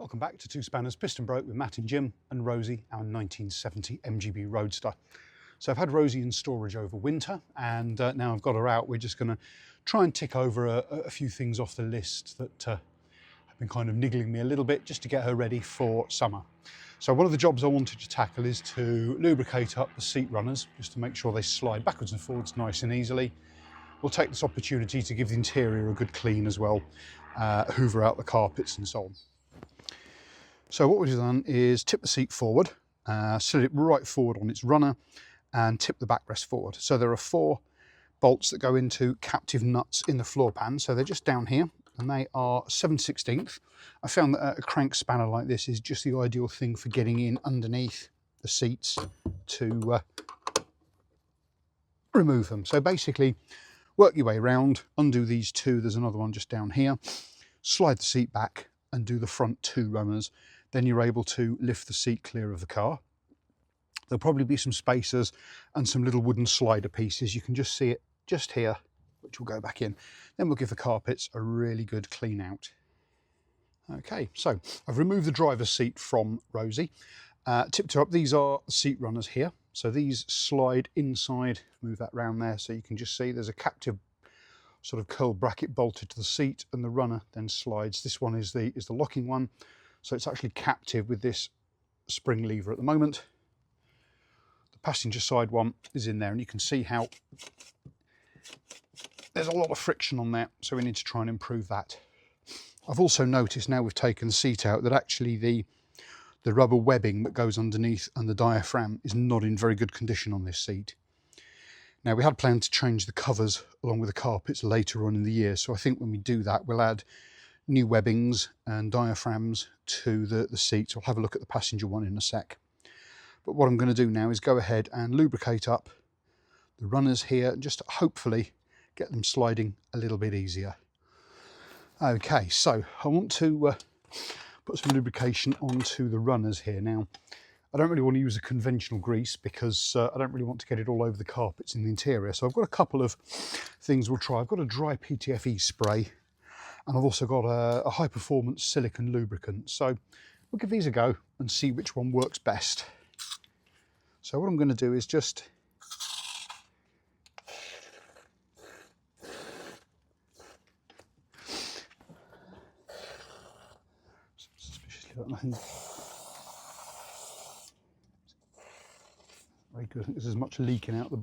Welcome back to Two Spanners Piston Broke with Matt and Jim and Rosie, our 1970 MGB Roadster. So I've had Rosie in storage over winter, and now I've got her out. We're just going to try and tick over a few things off the list that have been kind of niggling me a little bit, just to get her ready for summer. So one of the jobs I wanted to tackle is to lubricate up the seat runners, just to make sure they slide backwards and forwards nice and easily. We'll take this opportunity to give the interior a good clean as well, hoover out the carpets and so on. So what we've done is tip the seat forward, sit it right forward on its runner and tip the backrest forward. So there are 4 bolts that go into captive nuts in the floor pan. So they're just down here and they are 7/16. I found that a crank spanner like this is just the ideal thing for getting in underneath the seats to remove them. So basically work your way around, undo these 2, there's another one just down here, slide the seat back and do the front 2 runners. Then you're able to lift the seat clear of the car. There'll probably be some spacers and some little wooden slider pieces. You can just see it just here, which will go back in. Then we'll give the carpets a really good clean out. Okay, so I've removed the driver's seat from Rosie, tipped her up. These are the seat runners here. So these slide inside, move that round there so you can just see there's a captive sort of curl bracket bolted to the seat, and the runner then slides. This one is the locking one. So it's actually captive with this spring lever at the moment. The passenger side one is in there, and you can see how there's a lot of friction on there, so we need to try and improve that. I've also noticed now we've taken the seat out that actually the rubber webbing that goes underneath and the diaphragm is not in very good condition on this seat. Now we had planned to change the covers along with the carpets later on in the year, so I think when we do that we'll add new webbings and diaphragms to the seats. I'll have a look at the passenger one in a sec. But what I'm going to do now is go ahead and lubricate up the runners here and just hopefully get them sliding a little bit easier. Okay, so I want to put some lubrication onto the runners here. Now, I don't really want to use a conventional grease because I don't really want to get it all over the carpets in the interior. So I've got a couple of things we'll try. I've got a dry PTFE spray, and I've also got a high performance silicone lubricant. So we'll give these a go and see which one works best. So what I'm going to do is just suspiciously got nothing. Very good. I think there's as much leaking out the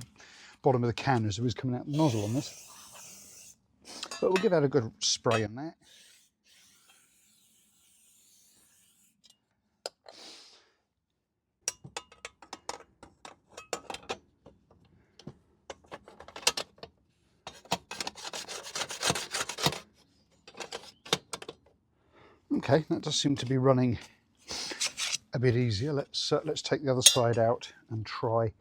bottom of the can as there is coming out the nozzle on this. But we'll give that a good spray in there. Okay, that does seem to be running a bit easier. Let's take the other side out and try.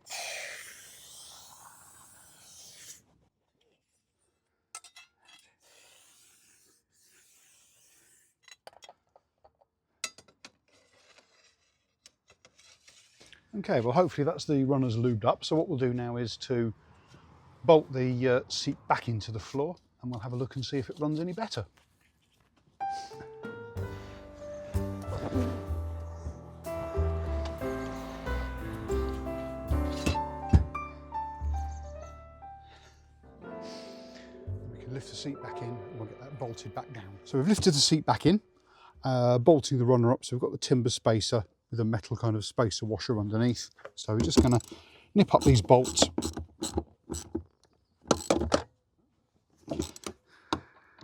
Okay, well hopefully that's the runners lubed up. So what we'll do now is to bolt the seat back into the floor, and we'll have a look and see if it runs any better. We can lift the seat back in and we'll get that bolted back down. So we've lifted the seat back in, bolting the runner up. So we've got the timber spacer with a metal kind of spacer washer underneath. So we're just going to nip up these bolts.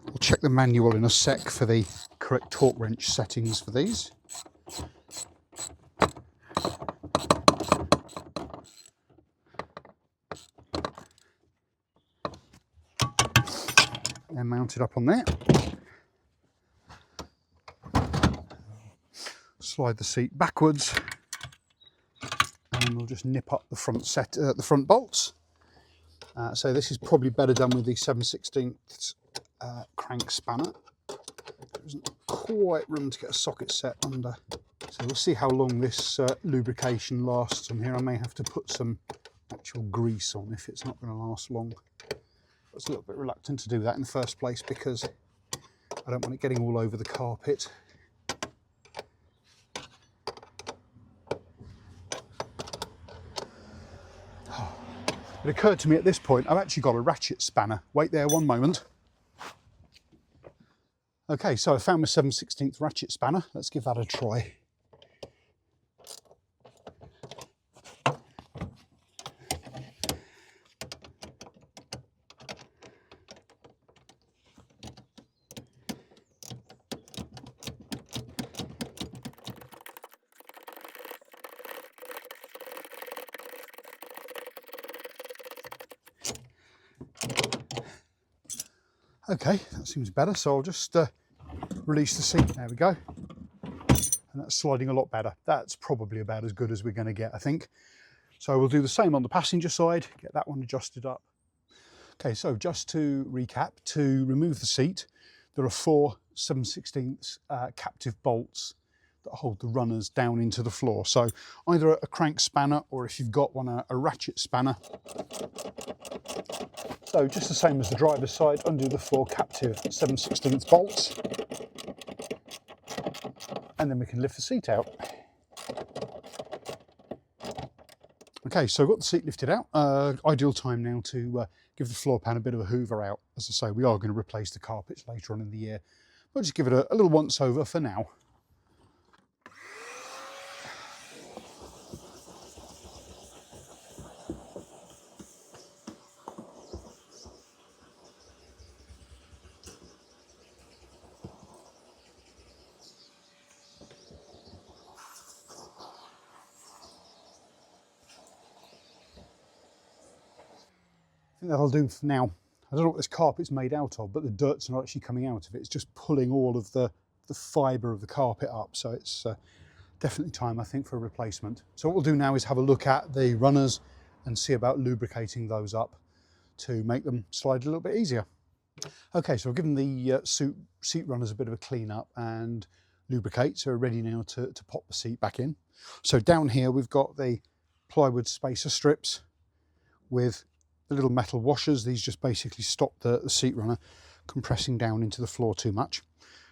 We'll check the manual in a sec for the correct torque wrench settings for these. They're mounted up on there. Slide the seat backwards, and then we'll just nip up the front bolts. So this is probably better done with the 7/16 crank spanner. There isn't quite room to get a socket set under. So we'll see how long this lubrication lasts on here. I may have to put some actual grease on if it's not going to last long. I was a little bit reluctant to do that in the first place because I don't want it getting all over the carpet. It occurred to me at this point, I've actually got a ratchet spanner. Wait there one moment. Okay, so I found my 7/16 ratchet spanner. Let's give that a try. Okay, that seems better. So I'll just release the seat. There we go. And that's sliding a lot better. That's probably about as good as we're going to get, I think. So we'll do the same on the passenger side, get that one adjusted up. Okay, so just to recap, to remove the seat, there are 4 7/16 captive bolts that hold the runners down into the floor. So either a crank spanner, or if you've got one, a ratchet spanner. So just the same as the driver's side, undo the 4 captive 7/16 bolts, and then we can lift the seat out. Okay, so I've got the seat lifted out. Ideal time now to give the floor pan a bit of a hoover out. As I say, we are going to replace the carpets later on in the year. We'll just give it a little once over for now. I think that'll do for now. I don't know what this carpet's made out of, but the dirt's not actually coming out of it. It's just pulling all of the fibre of the carpet up. So it's definitely time, I think, for a replacement. So what we'll do now is have a look at the runners and see about lubricating those up to make them slide a little bit easier. Okay, so I've given the seat runners a bit of a clean up and lubricate, so we're ready now to pop the seat back in. So down here we've got the plywood spacer strips with the little metal washers. These just basically stop the seat runner compressing down into the floor too much.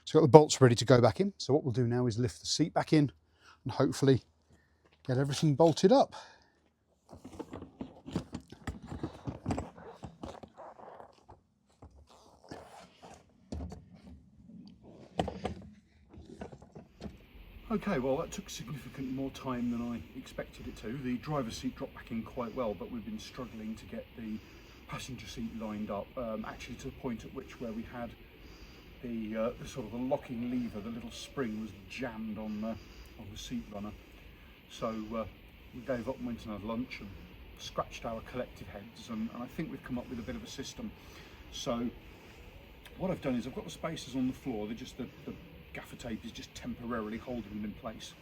So we've got the bolts ready to go back in. So what we'll do now is lift the seat back in and hopefully get everything bolted up. Okay, well that took significantly more time than I expected it to. The driver's seat dropped back in quite well, but we've been struggling to get the passenger seat lined up, actually to the point at which where we had the sort of the locking lever, the little spring was jammed on the seat runner. So we gave up and went and had lunch and scratched our collective heads, and I think we've come up with a bit of a system. So what I've done is I've got the spacers on the floor. They're just the gaffer tape is just temporarily holding them in place,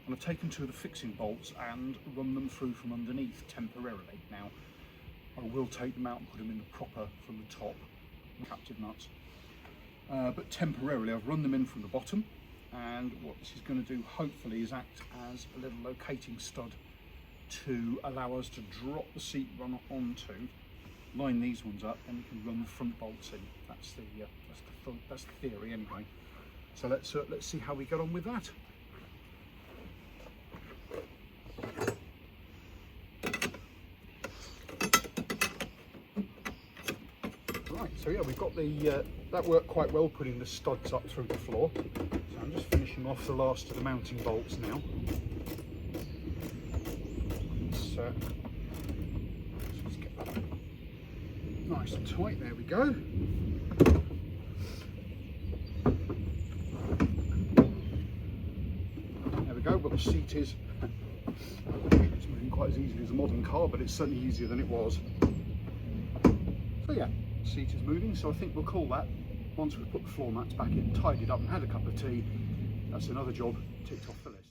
and I've taken 2 of the fixing bolts and run them through from underneath temporarily. Now I will take them out and put them in the proper from the top captive nuts, but temporarily I've run them in from the bottom, and what this is going to do hopefully is act as a little locating stud to allow us to drop the seat runner onto, line these ones up, and we can run the front bolts in. That's the theory anyway. So let's see how we get on with that. Right, so yeah, we've got that worked quite well, putting the studs up through the floor. So I'm just finishing off the last of the mounting bolts now. Let's get that nice and tight. There we go. But the seat is it's moving quite as easily as a modern car, but it's certainly easier than it was. So yeah, the seat is moving, so I think we'll call that, once we've put the floor mats back in, tidied up and had a cup of tea, that's another job ticked off the list.